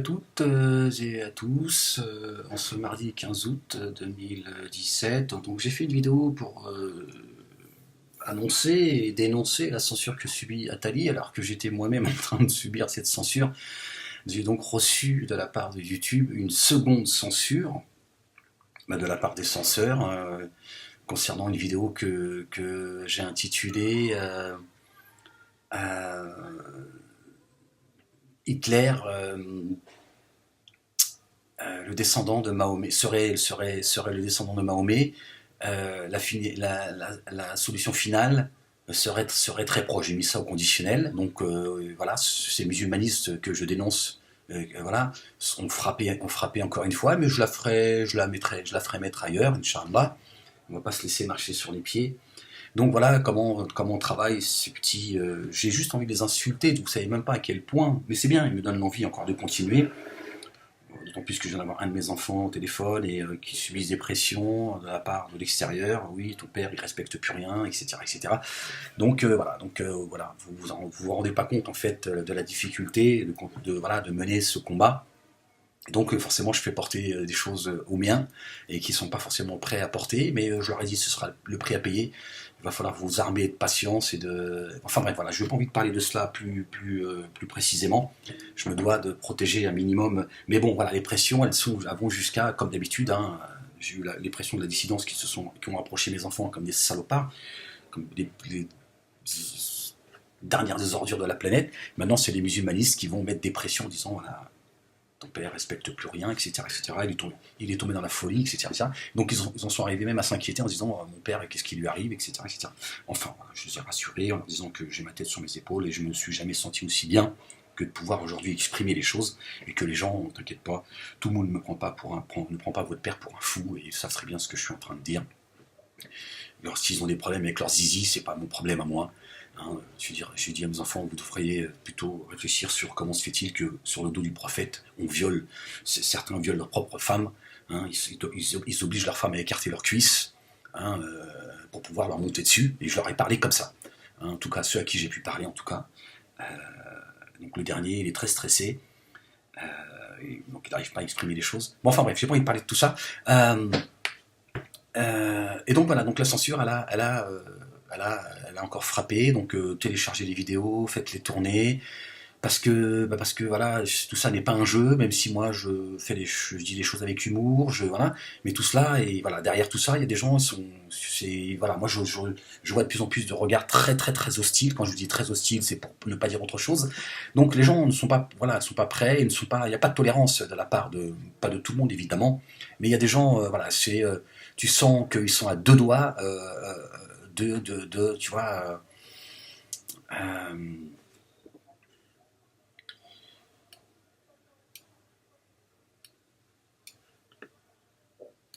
toutes et à tous, en ce mardi 15 août 2017. Donc j'ai fait une vidéo pour annoncer et dénoncer la censure que subit Atali, alors que j'étais moi-même en train de subir cette censure. J'ai donc reçu de la part de YouTube une seconde censure, de la part des censeurs, concernant une vidéo que j'ai intitulée euh, Hitler, le descendant de Mahomet, serait le descendant de Mahomet. La solution finale serait très proche. J'ai mis ça au conditionnel. Donc voilà, ces musulmanistes que je dénonce, voilà, ont frappé encore une fois, mais je la ferai mettre ailleurs, Inch'Allah. On va pas se laisser marcher sur les pieds. Donc voilà comment on travaille ces petits. J'ai juste envie de les insulter, vous savez même pas à quel point, mais c'est bien, ils me donnent l'envie encore de continuer. D'autant plus que je viens d'avoir un de mes enfants au téléphone et qui subissent des pressions de la part de l'extérieur. Oui, ton père, il respecte plus rien, etc., etc. Donc voilà, vous rendez pas compte en fait de la difficulté voilà, de mener ce combat. Donc forcément, je fais porter des choses aux miens et qui ne sont pas forcément prêts à porter, mais je leur ai dit ce sera le prix à payer. Il va falloir vous armer de patience et de... Enfin bref, voilà, je n'ai pas envie de parler de cela plus précisément. Je me dois de protéger un minimum. Mais bon, voilà, les pressions, elles vont jusqu'à, comme d'habitude, hein, j'ai eu les pressions de la dissidence qui ont approché mes enfants comme des salopards, comme les dernières ordures de la planète. Maintenant, c'est les musulmanistes qui vont mettre des pressions en disant, voilà, ton père respecte plus rien, etc., etc. Il est tombé dans la folie, etc., etc. Donc ils en sont arrivés même à s'inquiéter en se disant mon père, qu'est-ce qui lui arrive, etc., etc. Enfin, voilà, je les ai rassurés en leur disant que j'ai ma tête sur mes épaules et je ne me suis jamais senti aussi bien que de pouvoir aujourd'hui exprimer les choses et que les gens, ne t'inquiète pas, tout le monde ne prend pas votre père pour un fou et ils savent très bien ce que je suis en train de dire. Alors s'ils ont des problèmes avec leur zizi, c'est pas mon problème à moi. Hein, je dis à mes enfants, vous devriez plutôt réfléchir sur comment se fait-il que sur le dos du prophète, certains violent leurs propres femmes, hein, ils obligent leurs femmes à écarter leurs cuisses, hein, pour pouvoir leur monter dessus, et je leur ai parlé comme ça. Hein, en tout cas, ceux à qui j'ai pu parler, en tout cas. Donc le dernier, il est très stressé, donc il n'arrive pas à exprimer les choses. Bon, enfin bref, j'ai pas envie de parler de tout ça. Et donc voilà, donc la censure, elle a encore frappé, donc téléchargez les vidéos, faites-les tourner, parce que voilà, tout ça n'est pas un jeu, même si moi je dis les choses avec humour, voilà, mais tout cela, et voilà, derrière tout ça, il y a des gens, voilà, moi je vois de plus en plus de regards très très très hostiles. Quand je dis très hostiles, c'est pour ne pas dire autre chose. Donc les gens ne sont pas, voilà, ne sont pas prêts, il n'y a pas de tolérance de la part pas de tout le monde évidemment, mais il y a des gens, voilà, tu sens qu'ils sont à deux doigts tu vois.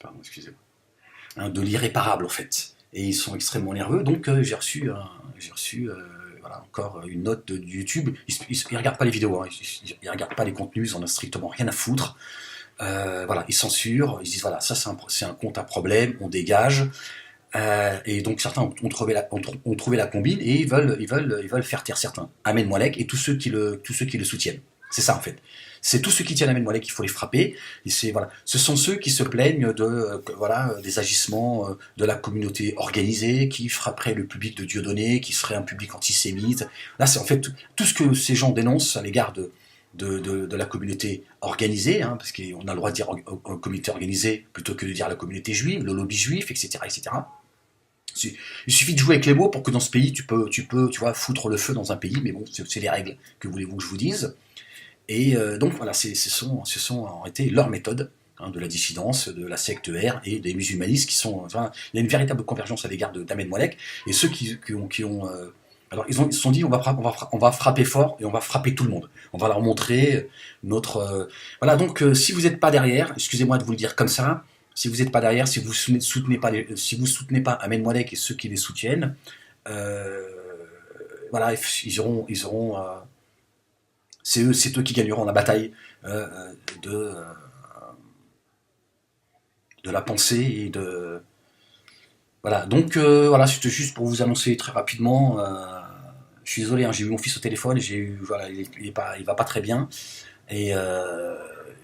Pardon, excusez-moi. Hein, de l'irréparable en fait. Et ils sont extrêmement nerveux, donc j'ai reçu voilà, encore une note de YouTube. Ils regardent pas les vidéos, hein, ils regardent pas les contenus, ils en ont strictement rien à foutre. Voilà, ils censurent, ils disent voilà, ça c'est un compte à problème, on dégage. Et donc certains ont trouvé la combine et ils veulent faire taire certains. Ahmed Moalek et tous ceux qui le soutiennent. C'est ça en fait. C'est tous ceux qui tiennent Ahmed Moalek qu'il faut les frapper. Et voilà. Ce sont ceux qui se plaignent voilà, des agissements de la communauté organisée, qui frapperait le public de Dieudonné, qui serait un public antisémite. Là, c'est en fait tout ce que ces gens dénoncent à l'égard de la communauté organisée, hein, parce qu'on a le droit de dire communauté organisée plutôt que de dire la communauté juive, le lobby juif, etc., etc. Il suffit de jouer avec les mots pour que dans ce pays, tu vois, foutre le feu dans un pays, mais bon, c'est les règles. Que voulez-vous que je vous dise? Et donc voilà, ce sont été leurs méthodes, hein, de la dissidence, de la secte R et des musulmanistes qui sont... Enfin, il y a une véritable convergence à l'égard d'Ahmed Moalek, et ceux qui ont alors ils se sont dit, on va frapper fort et on va frapper tout le monde. On va leur montrer notre... voilà, donc si vous n'êtes pas derrière, excusez-moi de vous le dire comme ça, si vous n'êtes pas derrière, si vous soutenez pas Ahmed Moalek et ceux qui les soutiennent, voilà, ils auront c'est eux qui gagneront la bataille de, euh, de la pensée et de... Voilà, donc voilà, c'était juste pour vous annoncer très rapidement. Je suis désolé, hein, j'ai eu mon fils au téléphone et voilà, il va pas très bien. Et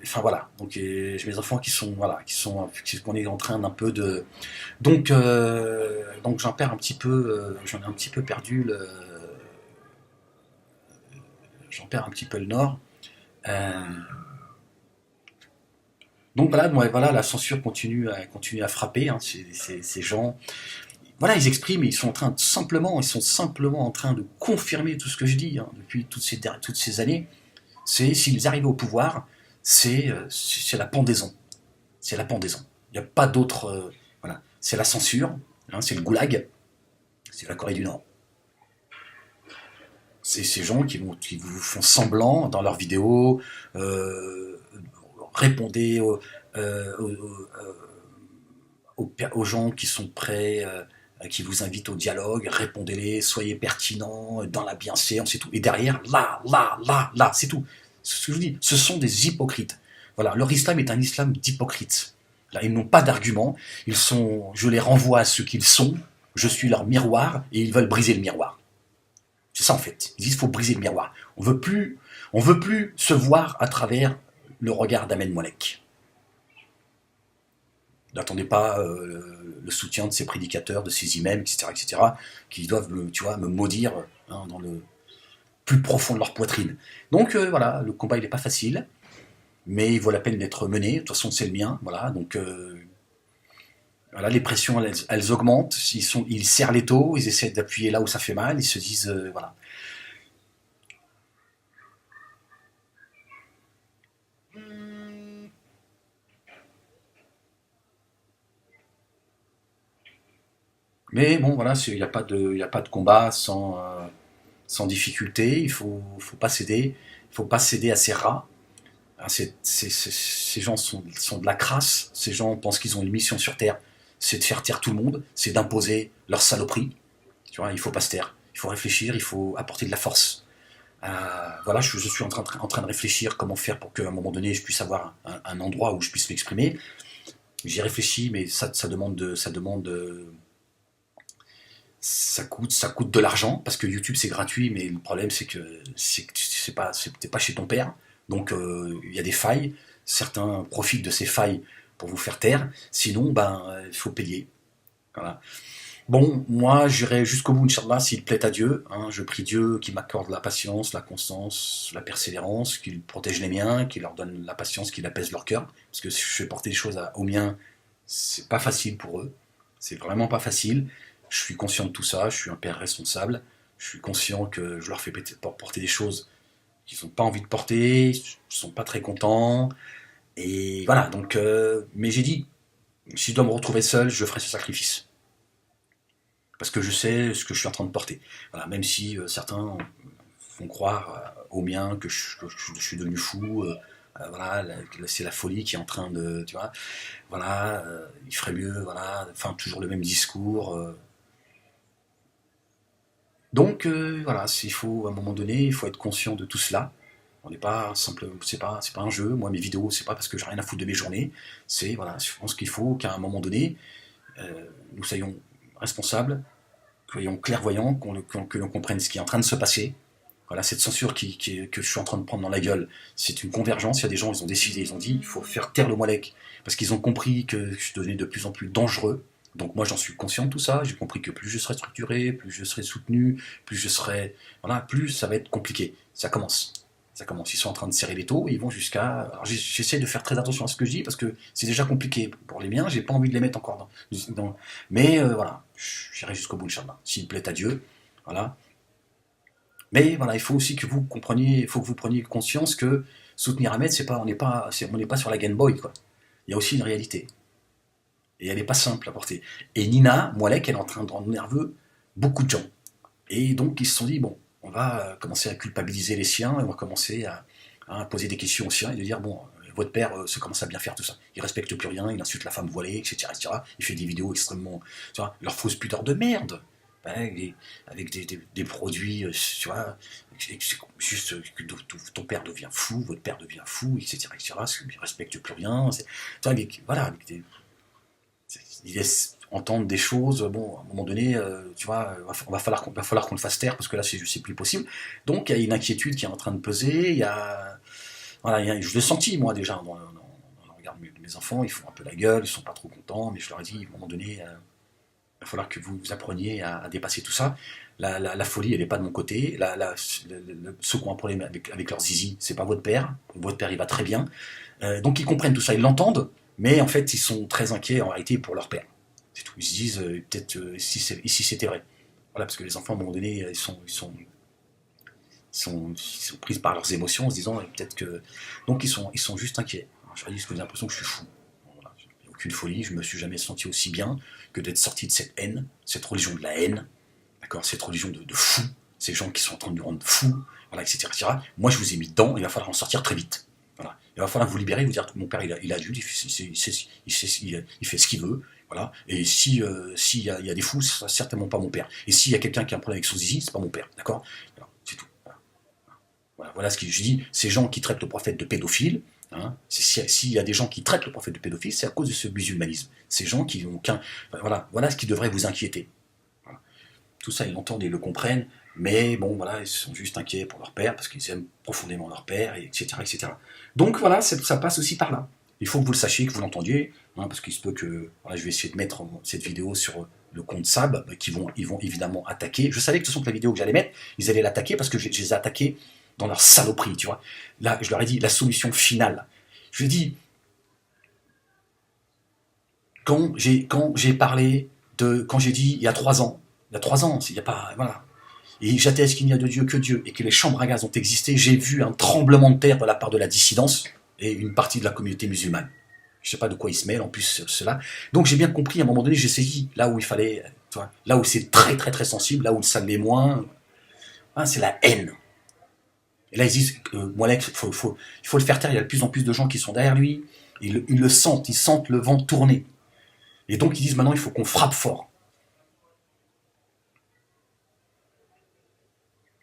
enfin voilà, donc j'ai mes enfants qui sont voilà, qu'on est en train d'un peu de donc j'en perds un petit peu, j'en ai un petit peu perdu j'en perds un petit peu le nord. Euh, donc voilà, ouais, voilà, la censure continue à frapper, hein, ces gens. Voilà, ils expriment, ils sont simplement en train de confirmer tout ce que je dis, hein, depuis toutes ces années. C'est s'ils arrivent au pouvoir, c'est la pendaison. C'est la pendaison. Il n'y a pas d'autre. Voilà. C'est la censure, hein, c'est le goulag, c'est la Corée du Nord. C'est ces gens qui vous font semblant dans leurs vidéos, euh, répondez aux gens qui sont prêts, qui vous invitent au dialogue, répondez-les, soyez pertinents, dans la bienséance et tout. Et derrière, là, c'est tout. Ce que je vous dis, ce sont des hypocrites. Voilà, leur islam est un islam d'hypocrites. Là, ils n'ont pas d'argument. Je les renvoie à ce qu'ils sont. Je suis leur miroir et ils veulent briser le miroir. C'est ça en fait. Ils disent qu'il faut briser le miroir. On veut plus se voir à travers le regard d'Ahmed Moulek. N'attendez pas le soutien de ces prédicateurs, de ces imams, etc., qui doivent, me maudire, hein, dans le plus profond de leur poitrine. Donc voilà, le combat il n'est pas facile, mais il vaut la peine d'être mené. De toute façon, c'est le mien. Voilà, donc voilà, les pressions elles augmentent. Ils serrent les taux, ils essaient d'appuyer là où ça fait mal. Ils se disent voilà. Mais bon, voilà, il y a pas de combat sans difficulté. Faut pas céder. Il faut pas céder à ces rats. Hein, ces gens sont de la crasse. Ces gens pensent qu'ils ont une mission sur Terre, c'est de faire taire tout le monde, c'est d'imposer leur saloperie. Tu vois, il faut pas se taire. Il faut réfléchir, il faut apporter de la force. Voilà, je suis en train de réfléchir comment faire pour qu'à un moment donné je puisse avoir un endroit où je puisse m'exprimer. J'y réfléchis, mais ça demande ça coûte de l'argent parce que YouTube c'est gratuit, mais le problème c'est pas chez ton père, donc il y a des failles. Certains profitent de ces failles pour vous faire taire. Sinon, ben il faut payer. Voilà. Bon, moi j'irai jusqu'au bout, Inch'Allah, s'il plaît à Dieu. Hein, je prie Dieu qui m'accorde la patience, la constance, la persévérance, qu'il protège les miens, qu'il leur donne la patience, qu'il apaise leur cœur. Parce que si je fais porter les choses aux miens, c'est pas facile pour eux. C'est vraiment pas facile. Je suis conscient de tout ça, je suis un père responsable. Je suis conscient que je leur fais porter des choses qu'ils n'ont pas envie de porter, ils sont pas très contents. Et voilà, donc, mais j'ai dit, si je dois me retrouver seul, je ferai ce sacrifice. Parce que je sais ce que je suis en train de porter. Voilà, même si certains font croire aux miens je suis devenu fou, voilà, c'est la folie qui est en train de, tu vois, voilà, il ferait mieux, voilà, enfin toujours le même discours. Donc voilà, il faut à un moment donné, il faut être conscient de tout cela. On n'est pas simple, c'est pas un jeu. Moi, mes vidéos, c'est pas parce que j'ai rien à foutre de mes journées. C'est voilà, je pense qu'il faut qu'à un moment donné, nous soyons responsables, soyons clairvoyants, que l'on comprenne ce qui est en train de se passer. Voilà, cette censure que je suis en train de prendre dans la gueule, c'est une convergence. Il y a des gens, ils ont décidé, ils ont dit, il faut faire taire le Moualek, parce qu'ils ont compris que je devenais de plus en plus dangereux. Donc moi, j'en suis conscient de tout ça. J'ai compris que plus je serai structuré, plus je serai soutenu, plus je serai, voilà, plus ça va être compliqué. Ça commence. Ça commence. Ils sont en train de serrer les taux. Ils vont jusqu'à. Alors j'essaie de faire très attention à ce que je dis parce que c'est déjà compliqué pour les miens. J'ai pas envie de les mettre encore dans. Mais voilà, j'irai jusqu'au bout, Inch'Allah. S'il plaît à Dieu, voilà. Mais voilà, il faut aussi que vous compreniez, il faut que vous preniez conscience que soutenir Ahmed, c'est pas, on n'est pas sur la Game Boy, quoi. Il y a aussi une réalité. Et elle n'est pas simple à porter. Et Nina Moalek, elle est en train de rendre nerveux beaucoup de gens. Et donc ils se sont dit, bon, on va commencer à culpabiliser les siens, et on va commencer à poser des questions aux siens et de dire, bon, votre père se commence à bien faire tout ça. Il respecte plus rien, il insulte la femme voilée, etc., etc. Il fait des vidéos extrêmement, tu vois, leur fausse pudeur de merde. Avec des produits, tu vois, juste que ton père devient fou, votre père devient fou, etc., etc., il ne respecte plus rien. Tu vois, voilà, il laisse entendre des choses, bon, à un moment donné, tu vois, va falloir qu'on le fasse taire, parce que là, c'est plus possible. Donc, il y a une inquiétude qui est en train de peser, il y a Voilà, je l'ai senti, moi, déjà, dans le regard de mes enfants. Ils font un peu la gueule, ils sont pas trop contents, mais je leur ai dit, à un moment donné, il va falloir que vous appreniez à dépasser tout ça. La folie, elle n'est pas de mon côté. Ceux qui ont un problème avec leur zizi, c'est pas votre père. Votre père, il va très bien. Donc, ils comprennent tout ça, ils l'entendent, mais en fait, ils sont très inquiets, en réalité, pour leur père. C'est tout. Ils se disent, peut-être, si c'était vrai. Voilà, parce que les enfants, à un moment donné, ils sont pris par leurs émotions en se disant peut-être que. Donc ils sont juste inquiets. Alors, je leur dis que j'ai l'impression que je suis fou. Bon, voilà, aucune folie, je me suis jamais senti aussi bien que d'être sorti de cette haine, cette religion de la haine, d'accord, cette religion de fous, ces gens qui sont en train de nous rendre fous, voilà, etc., etc. Moi je vous ai mis dedans, il va falloir en sortir très vite. Voilà. Il va falloir vous libérer, vous dire que mon père il a adulte, il fait ce qu'il veut. Voilà. Et s'il y a des fous, ce sera certainement pas mon père. Et s'il y a quelqu'un qui a un problème avec son zizi, c'est pas mon père. D'accord. C'est tout. Voilà ce que je dis. Ces gens qui traitent le prophète de pédophile, hein, s'il y a des gens qui traitent le prophète de pédophile, c'est à cause de ce musulmanisme. Ces gens qui n'ont qu'un. Voilà ce qui devrait vous inquiéter. Voilà. Tout ça, ils l'entendent et ils le comprennent, mais bon, voilà, ils sont juste inquiets pour leur père, parce qu'ils aiment profondément leur père, etc., etc. Donc voilà, ça passe aussi par là. Il faut que vous le sachiez, que vous l'entendiez, hein, parce qu'il se peut que. Voilà, je vais essayer de mettre cette vidéo sur le compte Sab, ils vont évidemment attaquer. Je savais que de toute façon que la vidéo que j'allais mettre, ils allaient l'attaquer, parce que je les ai attaqués dans leur saloperie, tu vois. Là, je leur ai dit la solution finale. Je lui ai dit, quand j'ai parlé quand j'ai dit il y a 3 ans, il n'y a pas, voilà, et j'atteste qu'il n'y a de Dieu que Dieu, et que les chambres à gaz ont existé, j'ai vu un tremblement de terre de la part de la dissidence, et une partie de la communauté musulmane. Je ne sais pas de quoi ils se mêlent, en plus, cela. Donc j'ai bien compris, à un moment donné, j'ai saisi là où il fallait, tu vois, là où c'est très très très sensible, là où ça l'est moins, hein, c'est la haine. Et là, ils disent, Moalek, il faut le faire taire, il y a de plus en plus de gens qui sont derrière lui, ils le sentent, ils sentent le vent tourner. Et donc ils disent maintenant, il faut qu'on frappe fort.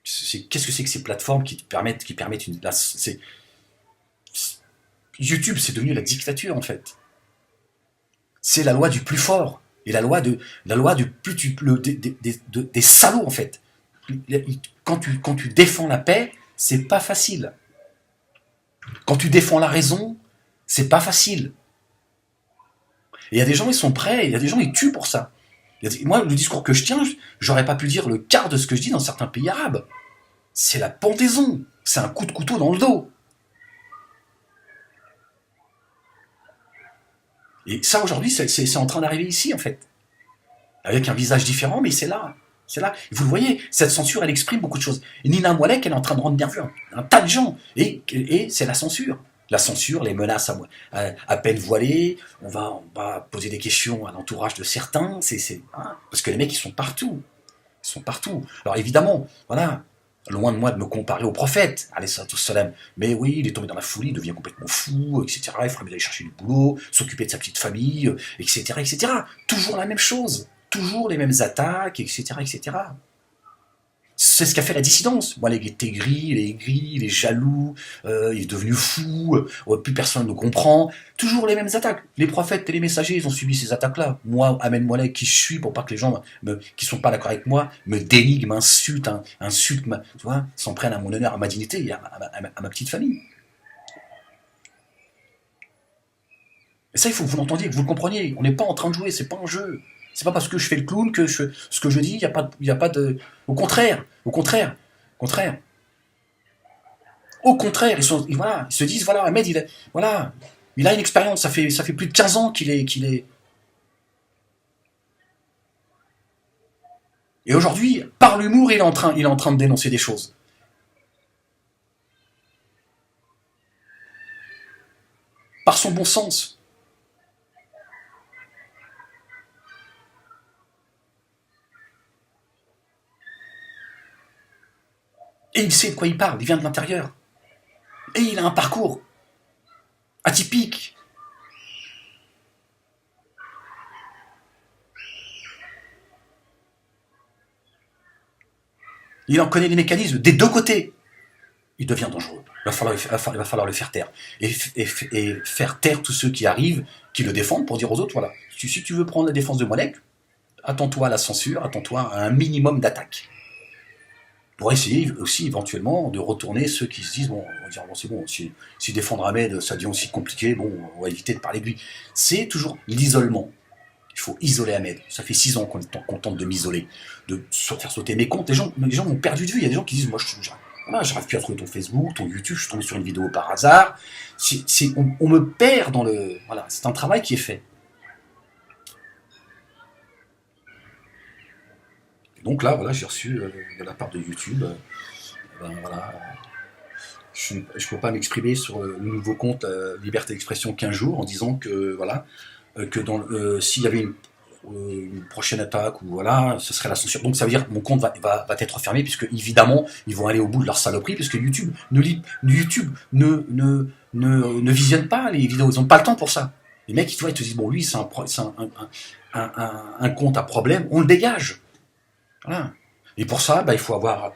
Qu'est-ce que c'est que ces plateformes qui permettent une... YouTube, c'est devenu la dictature, en fait. C'est la loi du plus fort. Et la loi du plus... des salauds, en fait. Quand tu défends la paix, c'est pas facile. Quand tu défends la raison, c'est pas facile. Et il y a des gens, ils sont prêts, il y a des gens, ils tuent pour ça. Moi, le discours que je tiens, j'aurais pas pu dire le quart de ce que je dis dans certains pays arabes. C'est la pendaison. C'est un coup de couteau dans le dos. Et ça, aujourd'hui, c'est en train d'arriver ici, en fait. Avec un visage différent, mais c'est là. C'est là. Et vous le voyez, cette censure, elle exprime beaucoup de choses. Et Nina Moalek, elle est en train de rendre nerveux un tas de gens. Et c'est la censure. La censure, les menaces à peine voilées, on va poser des questions à l'entourage de certains, hein, parce que les mecs, ils sont partout. Ils sont partout. Alors évidemment, voilà, loin de moi de me comparer au prophète, alayhi salam, mais oui, il est tombé dans la folie, il devient complètement fou, etc. Il faudrait aller chercher du boulot, s'occuper de sa petite famille, etc., etc. Toujours la même chose, toujours les mêmes attaques, etc., etc. C'est ce qu'a fait la dissidence. Moi, il est aigri, il est jaloux, il est devenu fou, plus personne ne comprend. Toujours les mêmes attaques. Les prophètes et les messagers, ils ont subi ces attaques-là. Moi, amène-moi qui je suis pour pas que les gens qui sont pas d'accord avec moi me dénigrent, m'insultent, tu vois, s'en prennent à mon honneur, à ma dignité et à ma petite famille. Et ça, il faut que vous l'entendiez, que vous le compreniez. On n'est pas en train de jouer, c'est pas un jeu. C'est pas parce que je fais le clown que ce que je dis, il y a pas de... Au contraire, ils se disent, voilà, Ahmed, il a une expérience, ça fait plus de 15 ans qu'il est... Et aujourd'hui, par l'humour, il est en train de dénoncer des choses. Par son bon sens. Et il sait de quoi il parle, il vient de l'intérieur. Et il a un parcours atypique. Il en connaît les mécanismes des deux côtés. Il devient dangereux. Il va falloir le faire taire. Et faire taire tous ceux qui arrivent, qui le défendent, pour dire aux autres, voilà, si tu veux prendre la défense de Moalek, attends-toi à la censure, attends-toi à un minimum d'attaque. pour essayer aussi éventuellement de retourner ceux qui se disent, bon, on va dire, bon c'est bon, si défendre Ahmed, ça devient aussi compliqué, bon, on va éviter de parler de lui. C'est toujours l'isolement. Il faut isoler Ahmed. Ça fait 6 ans qu'on tente de m'isoler, de faire sauter mes comptes. Les gens m'ont perdu de vue. Il y a des gens qui disent, moi, j'arrive plus à trouver ton Facebook, ton YouTube, je suis tombé sur une vidéo par hasard. On me perd dans le... Voilà, c'est un travail qui est fait. Et donc là, voilà, j'ai reçu de la part de YouTube, voilà, je ne peux pas m'exprimer sur le nouveau compte Liberté d'expression 15 jours en disant que, voilà, que s'il y avait une prochaine attaque, ou voilà, ce serait la censure. Donc ça veut dire que mon compte va être fermé, puisque évidemment, ils vont aller au bout de leur saloperie, puisque YouTube ne visionne pas les vidéos, ils n'ont pas le temps pour ça. Les mecs, tu vois, ils te disent, bon, lui, c'est un compte à problème, on le dégage. Voilà. Et pour ça, bah, il faut avoir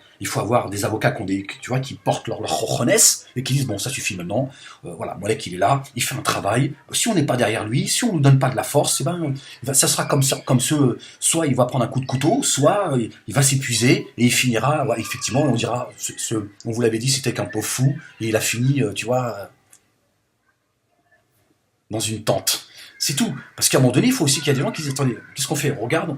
des avocats qui portent leur rojonesse et qui disent, bon, ça suffit maintenant, voilà, Molek, il est là, il fait un travail, si on n'est pas derrière lui, si on ne nous donne pas de la force, eh ben, ça sera comme soit il va prendre un coup de couteau, soit il va s'épuiser, et il finira, ouais, effectivement, on dira, on vous l'avait dit, c'était qu'un pauvre fou, et il a fini, tu vois, dans une tente. C'est tout. Parce qu'à un moment donné, il faut aussi qu'il y ait des gens qui disent, attendez, qu'est-ce qu'on fait? On regarde,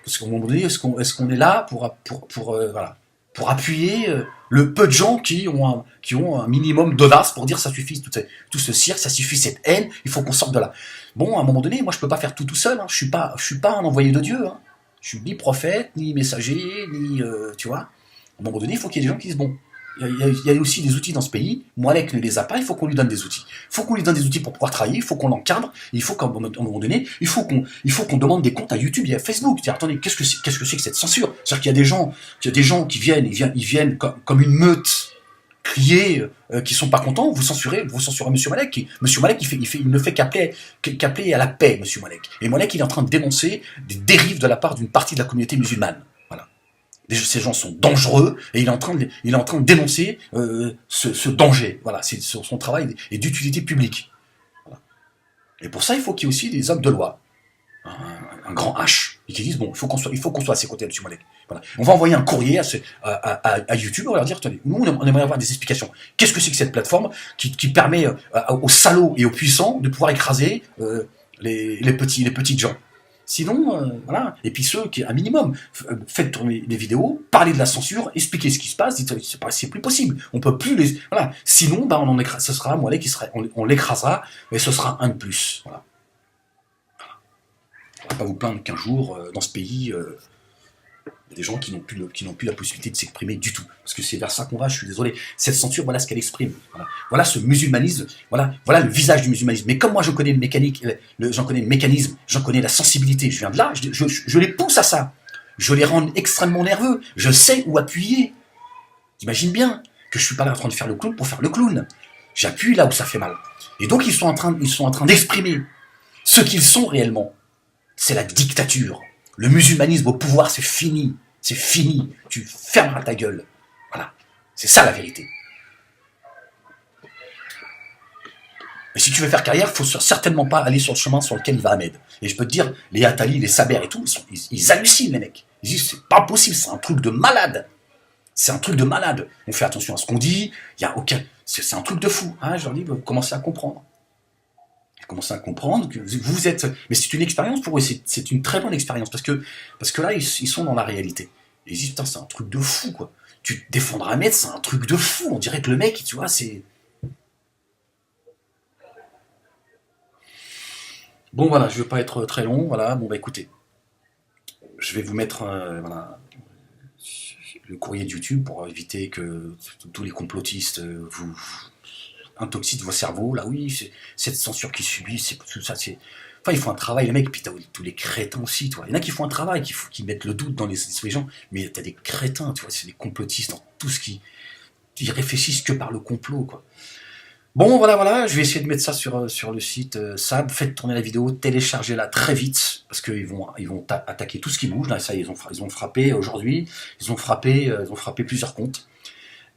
parce qu'à un moment donné, est-ce qu'on est là voilà, pour appuyer le peu de gens qui ont un minimum d'audace pour dire ça suffit, tout ce cirque, ça suffit cette haine, il faut qu'on sorte de là. Bon, à un moment donné, moi je peux pas faire tout seul, hein. Je suis pas un envoyé de Dieu, hein. Je suis ni prophète, ni messager, ni tu vois. À un moment donné, il faut qu'il y ait des gens qui disent, bon, il y a aussi des outils dans ce pays. Molek ne les a pas, il faut qu'on lui donne des outils. Il faut qu'on lui donne des outils pour pouvoir travailler, il faut qu'on l'encadre, il faut qu'à un moment donné, il faut qu'on demande des comptes à YouTube et à Facebook. C'est-à-dire, attendez, qu'est-ce que c'est que cette censure? C'est-à-dire qu'il y a des gens qui viennent, ils viennent comme une meute crier, qui sont pas contents, vous censurez Monsieur Molek. Monsieur Molek, il ne fait qu'appeler à la paix, Monsieur Molek. Et Molek, il est en train de dénoncer des dérives de la part d'une partie de la communauté musulmane. Voilà. Ces gens sont dangereux et il est en train de dénoncer ce danger. Voilà, c'est son travail est d'utilité publique. Voilà. Et pour ça, il faut qu'il y ait aussi des hommes de loi, un grand H, et qui disent bon, il faut qu'on soit à ses côtés, M. Molek. Voilà. On va envoyer un courrier à YouTube, on va leur dire attendez, nous on aimerait avoir des explications. Qu'est-ce que c'est que cette plateforme qui permet aux salauds et aux puissants de pouvoir écraser les petits gens? Sinon, voilà. Et puis ceux qui, un minimum, faites tourner les vidéos, parlez de la censure, expliquez ce qui se passe, dites c'est plus possible. On peut plus les, voilà. Sinon, bah, ce sera Molek on l'écrasera, mais ce sera un de plus. Voilà. On va pas vous plaindre qu'un jour, dans ce pays, il y a des gens qui n'ont plus la possibilité de s'exprimer du tout. Parce que c'est vers ça qu'on va, je suis désolé. Cette censure, voilà ce qu'elle exprime. Voilà ce musulmanisme, voilà le visage du musulmanisme. Mais comme moi, je connais j'en connais le mécanisme, j'en connais la sensibilité, je viens de là, je les pousse à ça. Je les rends extrêmement nerveux. Je sais où appuyer. T'imagines bien que je suis pas là en train de faire le clown pour faire le clown. J'appuie là où ça fait mal. Et donc, ils sont en train d'exprimer ce qu'ils sont réellement. C'est la dictature. Le musulmanisme au pouvoir, c'est fini. C'est fini. Tu fermeras ta gueule. Voilà. C'est ça la vérité. Mais si tu veux faire carrière, il faut certainement pas aller sur le chemin sur lequel il va Ahmed. Et je peux te dire, les Attali, les Saber et tout, ils hallucinent, les mecs. Ils disent, c'est pas possible, c'est un truc de malade. C'est un truc de malade. On fait attention à ce qu'on dit, il y a aucun... C'est un truc de fou. Hein, je leur dis, vous commencez à comprendre. Commencer à comprendre que vous êtes... Mais c'est une expérience pour eux, c'est une très bonne expérience, parce que là, ils sont dans la réalité. Et ils disent, putain, c'est un truc de fou, quoi. Tu te défendre un mètre, c'est un truc de fou. On dirait que le mec, tu vois, c'est... Bon, voilà, je ne veux pas être très long, voilà. Bon, bah écoutez, je vais vous mettre voilà, le courrier de YouTube pour éviter que tous les complotistes vous intoxient vos cerveaux. Là, oui, cette censure qu'ils subissent, c'est tout ça, c'est... Enfin, ils font un travail, les mecs, puis t'as tous les crétins aussi, toi. Il y en a qui font un travail, qui mettent le doute dans les gens, mais t'as des crétins, tu vois, c'est des complotistes dans tout ce qui... Ils réfléchissent que par le complot, quoi. Bon, voilà, je vais essayer de mettre ça sur le site SAB. Faites tourner la vidéo, téléchargez-la très vite, parce qu'ils vont attaquer tout ce qui bouge. Là, ça, ils ont frappé aujourd'hui, ils ont frappé plusieurs comptes.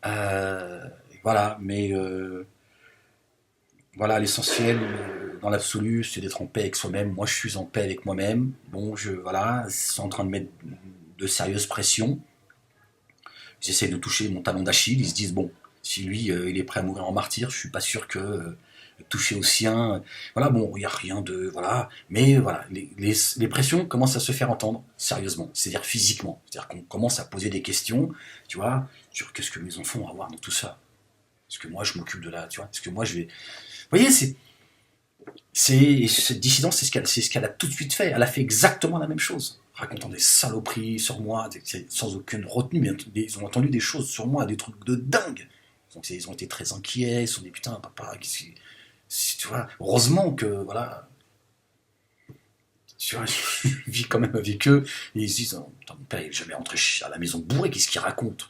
Voilà, mais voilà, l'essentiel dans l'absolu, c'est d'être en paix avec soi-même. Moi, je suis en paix avec moi-même. Bon, voilà, ils sont en train de mettre de sérieuses pressions. ils essaient de toucher mon talon d'Achille, ils se disent, bon, si lui, il est prêt à mourir en martyr, je suis pas sûr que toucher au sien, voilà, bon, il n'y a rien de, voilà, mais voilà, les pressions commencent à se faire entendre, sérieusement, c'est-à-dire physiquement, c'est-à-dire qu'on commence à poser des questions, tu vois, sur qu'est-ce que mes enfants vont avoir dans tout ça, est-ce que moi je m'occupe de la, tu vois, est-ce que moi je vais, vous voyez, cette dissidence, c'est ce qu'elle a tout de suite fait. Elle a fait exactement la même chose, racontant des saloperies sur moi, sans aucune retenue. Mais ils ont entendu des choses sur moi, des trucs de dingue. Donc ils ont été très inquiets. Ils se sont dit putain, papa, tu vois, heureusement que voilà, tu vois, je vis quand même avec eux. Et ils se disent, oh, putain, mon père il est jamais rentré à la maison bourré. Qu'est-ce qu'il raconte?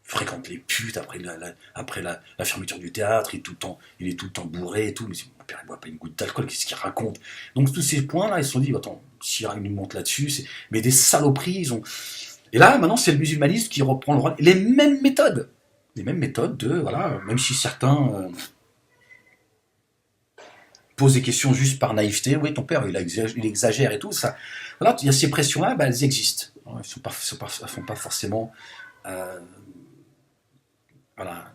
Fréquente les putes après la fermeture du théâtre, il est tout le temps bourré et tout, mais mon père il boit pas une goutte d'alcool, qu'est-ce qu'il raconte? Donc tous ces points-là, ils se sont dit, attends, s'il nous monte là-dessus, mais des saloperies, ils ont... Et là, maintenant, c'est le musulmanisme qui reprend le rôle, les mêmes méthodes de, voilà, même si certains posent des questions juste par naïveté, oui, ton père, il exagère et tout, ça, voilà, il y a ces pressions-là, ben, elles existent, elles ne font pas forcément... euh, voilà,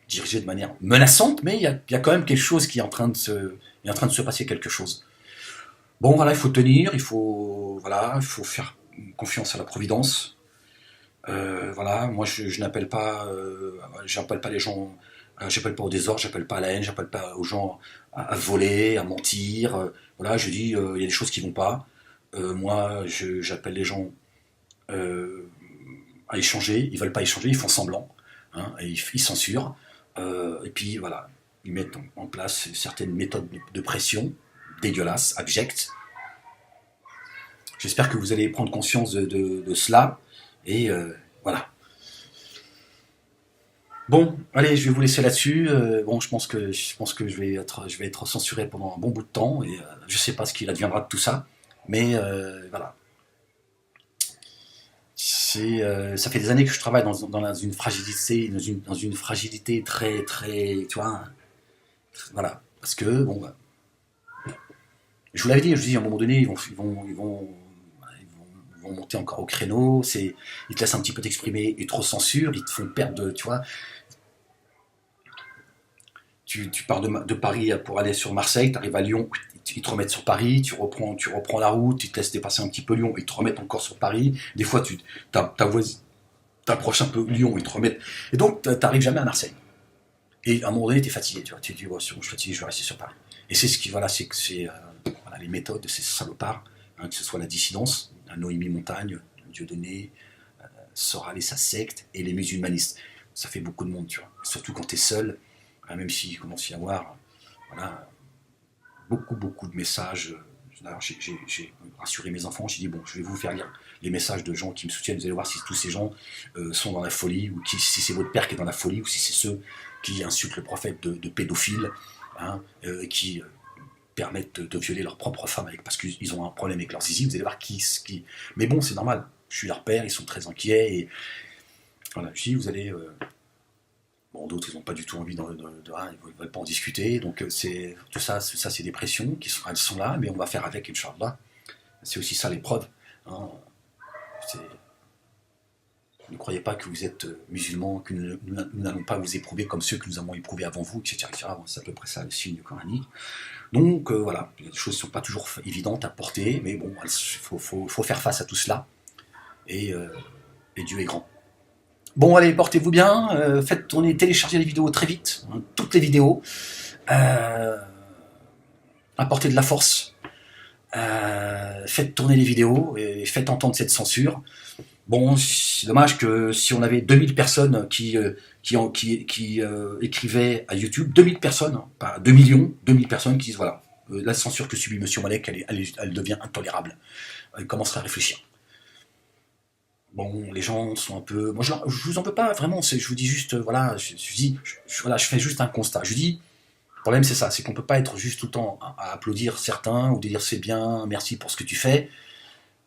dirigé de manière menaçante, mais il y a quand même quelque chose qui est en train de se passer quelque chose. Bon, voilà, il faut tenir, voilà, il faut faire confiance à la providence. Voilà, moi je n'appelle pas, j'appelle pas les gens, j'appelle pas au désordre, j'appelle pas à la haine, j'appelle pas aux gens à voler, à mentir. Voilà, je dis, il y a des choses qui vont pas. Moi, j'appelle les gens à échanger, ils veulent pas échanger, ils font semblant, hein, et ils censurent. Et puis voilà, ils mettent en place certaines méthodes de pression dégueulasses, abjectes. J'espère que vous allez prendre conscience de cela. Et voilà. Bon, allez, je vais vous laisser là-dessus. Bon, je pense que je vais être censuré pendant un bon bout de temps. Et je sais pas ce qu'il adviendra de tout ça. Mais voilà. Ça fait des années que je travaille dans une fragilité, dans une fragilité très, très, tu vois, voilà. Parce que, bon, bah, je vous l'avais dit, je vous dis, à un moment donné, ils vont monter encore au créneau, ils te laissent un petit peu t'exprimer, ils te recensurent, ils te font perdre de, tu vois, tu pars de Paris pour aller sur Marseille, tu arrives à Lyon, ils te remettent sur Paris, tu reprends la route, ils te laissent dépasser un petit peu Lyon, ils te remettent encore sur Paris, des fois ta voisine t'approches un peu Lyon, ils te remettent, et donc t'arrives jamais à Marseille. Et à un moment donné, t'es fatigué, tu vois, tu te dis, ouais, c'est bon, je suis fatigué, je vais rester sur Paris. Et c'est ce qui, voilà, voilà, les méthodes de ces salopards, hein, que ce soit la dissidence, Noémie Montagne, Dieudonné, Soral et sa secte, et les musulmanistes. Ça fait beaucoup de monde, tu vois. Surtout quand t'es seul, hein, même s'il commence à y avoir, voilà, beaucoup de messages. D'ailleurs, j'ai rassuré mes enfants, j'ai dit, bon, je vais vous faire lire les messages de gens qui me soutiennent, vous allez voir si tous ces gens sont dans la folie, ou si c'est votre père qui est dans la folie, ou si c'est ceux qui insultent le prophète de pédophiles, hein, qui permettent de violer leur propre femme parce qu'ils ont un problème avec leur zizi, vous allez voir qui... Mais bon, c'est normal, je suis leur père, ils sont très inquiets, et voilà, je dis, vous allez... Bon, d'autres, ils n'ont pas du tout envie ils ne veulent pas en discuter, donc tout ça, c'est des pressions, elles sont là, mais on va faire avec, Inch'Allah. C'est aussi ça l'épreuve, hein. Ne croyez pas que vous êtes musulman, que nous n'allons pas vous éprouver comme ceux que nous avons éprouvés avant vous, etc. C'est à peu près ça le signe coranique. Donc voilà, les choses ne sont pas toujours évidentes à porter, mais bon, il faut faire face à tout cela, et Dieu est grand. Bon, allez, portez-vous bien, faites tourner, téléchargez les vidéos très vite, hein, toutes les vidéos, apportez de la force, faites tourner les vidéos, et faites entendre cette censure. Bon, c'est dommage que si on avait 2000 personnes qui écrivaient à YouTube, 2000 personnes, hein, pas 2 millions, 2000 personnes qui disent, voilà, la censure que subit Monsieur Malek, elle devient intolérable. Elle commence à réfléchir. Bon, les gens sont un peu... Moi, je vous en veux pas, vraiment, je vous dis juste, voilà, voilà, je fais juste un constat. Je dis, le problème c'est ça, c'est qu'on peut pas être juste tout le temps à applaudir certains, ou de dire c'est bien, merci pour ce que tu fais,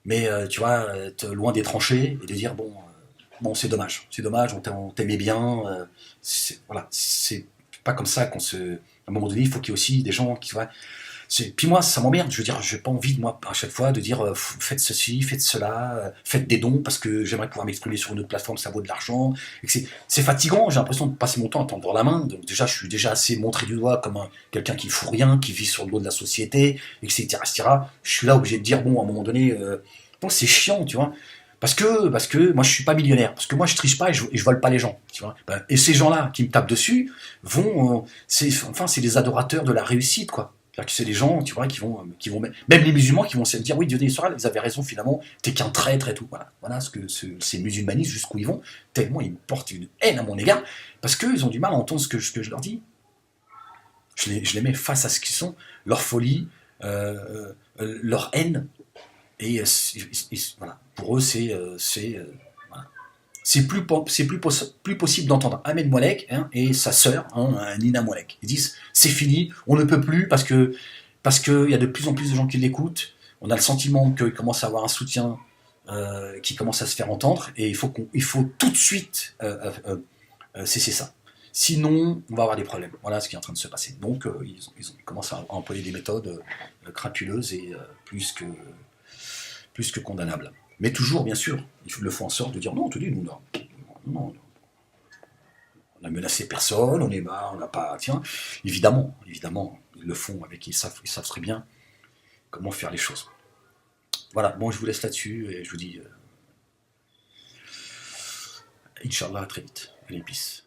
mais tu vois, être loin des tranchées, et de dire, bon, c'est dommage, on t'aimait bien, voilà, c'est pas comme ça qu'on se... À un moment donné, il faut qu'il y ait aussi des gens qui... Voilà, Puis moi, ça m'emmerde. Je veux dire, j'ai pas envie, moi, à chaque fois, de dire faites ceci, faites cela, faites des dons parce que j'aimerais pouvoir m'exprimer sur une autre plateforme, ça vaut de l'argent. Et que c'est fatigant. J'ai l'impression de passer mon temps à tendre la main. Donc déjà, je suis déjà assez montré du doigt comme quelqu'un qui fout rien, qui vit sur le dos de la société, etc., etc. Je suis là obligé de dire bon, à un moment donné, bon, c'est chiant, tu vois. Parce que moi je suis pas millionnaire, parce que moi je triche pas et je vole pas les gens, tu vois. Ben, et ces gens-là qui me tapent dessus c'est des adorateurs de la réussite, quoi. C'est-à-dire que c'est des gens, tu vois, qui vont même les musulmans qui vont se dire oui, Dieu des Israël, ils avaient raison finalement, t'es qu'un traître et tout. Voilà ce que ces musulmanistes jusqu'où ils vont, tellement ils me portent une haine à mon égard, parce qu'ils ont du mal à entendre ce que je leur dis. Je les mets face à ce qu'ils sont, leur folie, leur haine, et voilà, pour eux, voilà. C'est plus possible d'entendre Ahmed Moalek et sa sœur, Nina Moalek. Ils disent c'est fini, on ne peut plus parce que y a de plus en plus de gens qui l'écoutent. On a le sentiment qu'il commence à avoir un soutien qui commence à se faire entendre et il faut tout de suite cesser ça. Sinon, on va avoir des problèmes. Voilà ce qui est en train de se passer. Donc, ils commencent à employer des méthodes crapuleuses et plus que condamnables. Mais toujours, bien sûr, il le faut en sorte de dire non, tenez, nous, non, on n'a menacé personne, on est marre, on n'a pas. Tiens, évidemment, ils le font ils savent très bien comment faire les choses. Voilà, bon, je vous laisse là-dessus et je vous dis, Inch'Allah, à très vite. Allez, peace.